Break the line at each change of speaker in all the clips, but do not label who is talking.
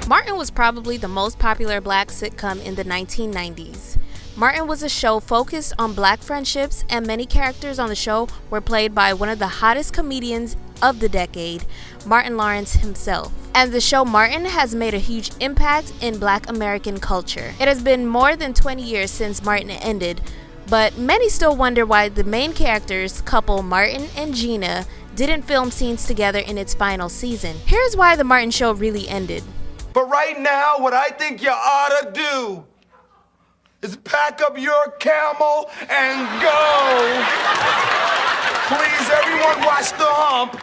Martin was probably the most popular black sitcom in the 1990s. Martin was a show focused on black friendships, and many characters on the show were played by one of the hottest comedians of the decade, Martin Lawrence himself. And the show Martin has made a huge impact in black American culture. It has been more than 20 years since Martin ended, but many still wonder why the main characters, couple Martin and Gina, didn't film scenes together in its final season. Here's why the Martin show really ended.
But right now, what I think you ought to do is pack up your camel and go. Please, everyone, watch the hump.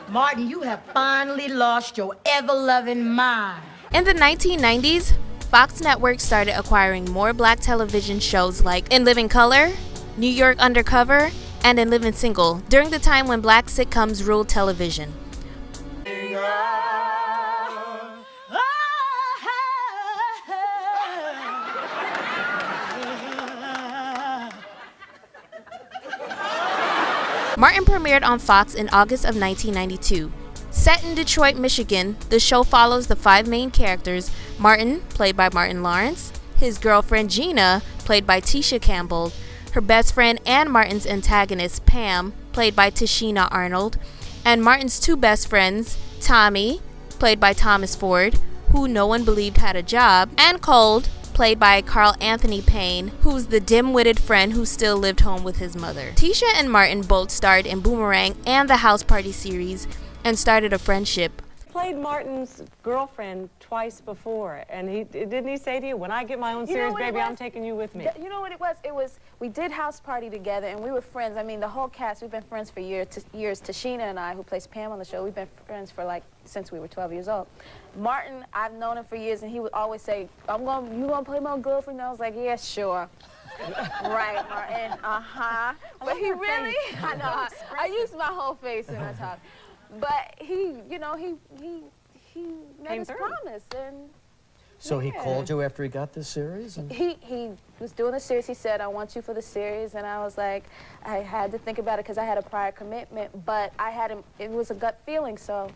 Martin, you have finally lost your ever-loving mind.
In the 1990s, Fox Network started acquiring more black television shows like In Living Color, New York Undercover, and In Living Single during the time when black sitcoms ruled television. Martin premiered on Fox in August of 1992. Set in Detroit, Michigan, the show follows the five main characters: Martin, played by Martin Lawrence, his girlfriend Gina, played by Tisha Campbell, her best friend and Martin's antagonist Pam, played by Tashina Arnold, and Martin's two best friends, Tommy, played by Thomas Ford, who no one believed had a job, and Cold, played by Carl Anthony Payne, who's the dim-witted friend who still lived home with his mother. Tisha and Martin both starred in Boomerang and the House Party series and started a friendship.
Played Martin's girlfriend twice before, and didn't he say to you, when I get my own series, baby, I'm taking you with me?
You know what it was? We did House Party together, and we were friends. I mean, the whole cast, we've been friends for years. Tashina and I, who plays Pam on the show, we've been friends for since we were 12 years old. Martin, I've known him for years, and he would always say, you gonna play my girlfriend? And I was like, yeah, sure. Right, Martin, But he really, I know, I use my whole face when I talk. But he made his promise, and
so he called you after he got this series? And
he was doing the series. He said, I want you for the series, and I was like, I had to think about it because I had a prior commitment, but it was a gut feeling, so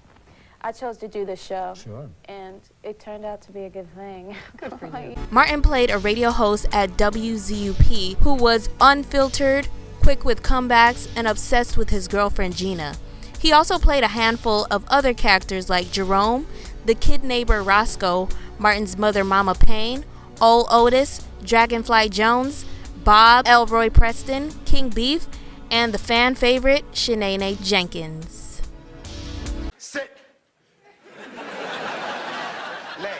I chose to do this show.
Sure.
And it turned out to be a good thing.
Good for you.
Martin played a radio host at WZUP who was unfiltered, quick with comebacks, and obsessed with his girlfriend Gina. He also played a handful of other characters like Jerome, the kid neighbor Roscoe, Martin's mother Mama Payne, Old Otis, Dragonfly Jones, Bob Elroy Preston, King Beef, and the fan favorite Shanae Jenkins.
Sit. Lay.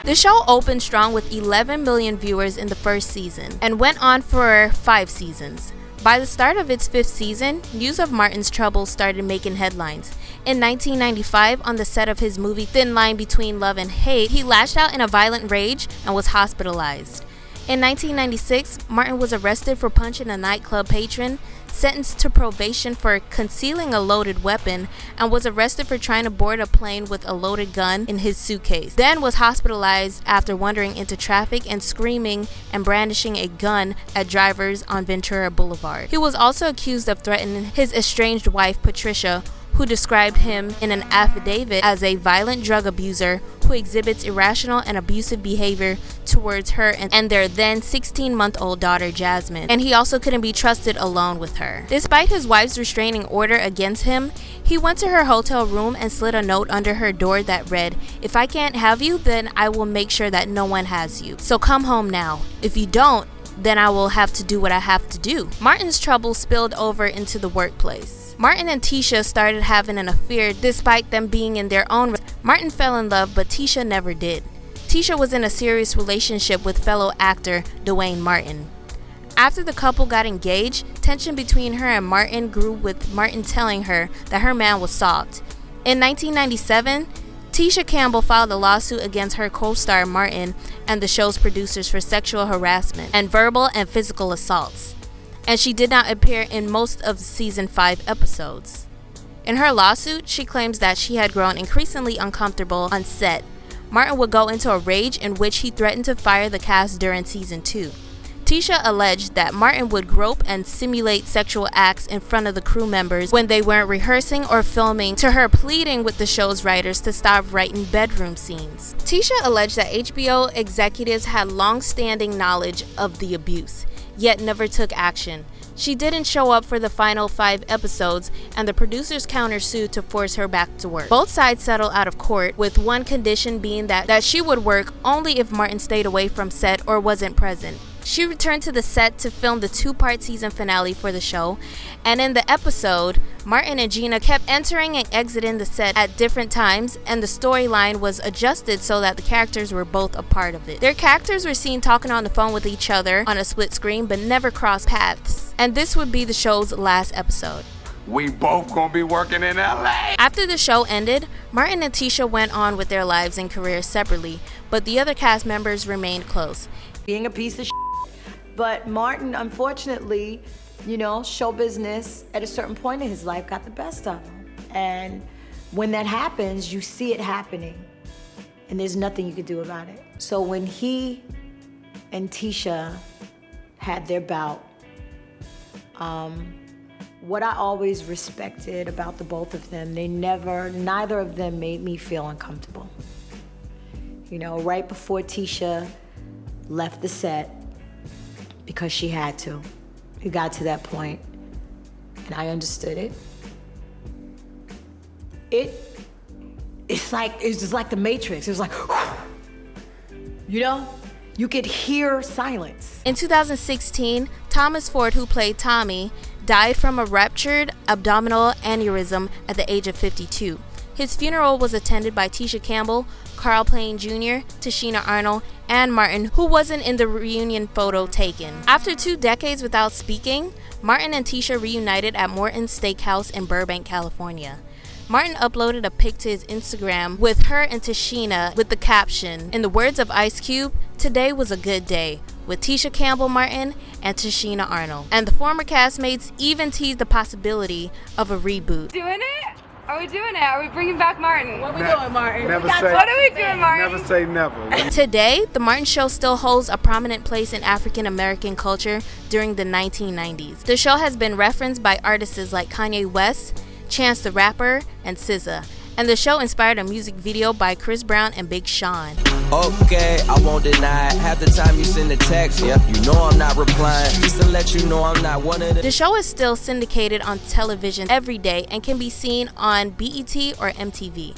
The show opened strong with 11 million viewers in the first season and went on for 5 seasons. By the start of its 5th season, news of Martin's troubles started making headlines. In 1995, on the set of his movie Thin Line Between Love and Hate, he lashed out in a violent rage and was hospitalized. In 1996, Martin was arrested for punching a nightclub patron, sentenced to probation for concealing a loaded weapon, and was arrested for trying to board a plane with a loaded gun in his suitcase. Then was hospitalized after wandering into traffic and screaming and brandishing a gun at drivers on Ventura Boulevard. He was also accused of threatening his estranged wife, Patricia, who described him in an affidavit as a violent drug abuser who exhibits irrational and abusive behavior towards her and their then 16-month-old daughter Jasmine, and he also couldn't be trusted alone with her. Despite his wife's restraining order against him, he went to her hotel room and slid a note under her door that read, "If I can't have you, then I will make sure that no one has you. So come home now. If you don't, then I will have to do what I have to do." Martin's trouble spilled over into the workplace. Martin and Tisha started having an affair despite them being in their own. Martin fell in love, but Tisha never did. Tisha was in a serious relationship with fellow actor Dwayne Martin. After the couple got engaged, tension between her and Martin grew, with Martin telling her that her man was soft. In 1997, Tisha Campbell filed a lawsuit against her co-star Martin and the show's producers for sexual harassment and verbal and physical assaults, and she did not appear in most of season 5 episodes. In her lawsuit, she claims that she had grown increasingly uncomfortable on set. Martin would go into a rage in which he threatened to fire the cast during season 2. Tisha alleged that Martin would grope and simulate sexual acts in front of the crew members when they weren't rehearsing or filming, to her pleading with the show's writers to stop writing bedroom scenes. Tisha alleged that HBO executives had long-standing knowledge of the abuse, yet never took action. She didn't show up for the final 5 episodes, and the producers countersued to force her back to work. Both sides settled out of court, with one condition being that she would work only if Martin stayed away from set or wasn't present. She returned to the set to film the 2-part season finale for the show, and in the episode, Martin and Gina kept entering and exiting the set at different times, and the storyline was adjusted so that the characters were both a part of it. Their characters were seen talking on the phone with each other on a split screen, but never crossed paths, and this would be the show's last episode.
We both gonna be working in LA.
After the show ended, Martin and Tisha went on with their lives and careers separately, but the other cast members remained close.
Being a piece of shit. But Martin, unfortunately, you know, show business at a certain point in his life got the best of him. And when that happens, you see it happening, and there's nothing you can do about it. So when he and Tisha had their bout, what I always respected about the both of them, neither of them made me feel uncomfortable. You know, right before Tisha left the set, because she had to, it got to that point, and I understood it. It's just like the Matrix. It was like, you know, you could hear silence.
In 2016, Thomas Ford, who played Tommy, died from a ruptured abdominal aneurysm at the age of 52. His funeral was attended by Tisha Campbell, Carl Payne Jr., Tichina Arnold, and Martin, who wasn't in the reunion photo taken. After 2 decades without speaking, Martin and Tisha reunited at Morton's Steakhouse in Burbank, California. Martin uploaded a pic to his Instagram with her and Tichina with the caption, in the words of Ice Cube, "Today was a good day," with Tisha Campbell Martin and Tichina Arnold. And the former castmates even teased the possibility of a reboot.
Doing it? Are we doing it? Are we bringing back Martin?
What are we doing, Martin?
Never say.
What are we doing, Martin?
Never say never.
Today, The Martin Show still holds a prominent place in African American culture during the 1990s. The show has been referenced by artists like Kanye West, Chance the Rapper, and SZA. And the show inspired a music video by Chris Brown and Big Sean.
Okay, I won't deny it. Half the time you send a text, yeah, you know I'm not replying. Just to let you know I'm not one of them.
The show is still syndicated on television every day and can be seen on BET or MTV.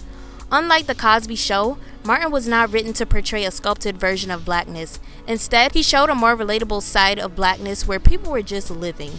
Unlike The Cosby Show, Martin was not written to portray a sculpted version of blackness. Instead, he showed a more relatable side of blackness where people were just living.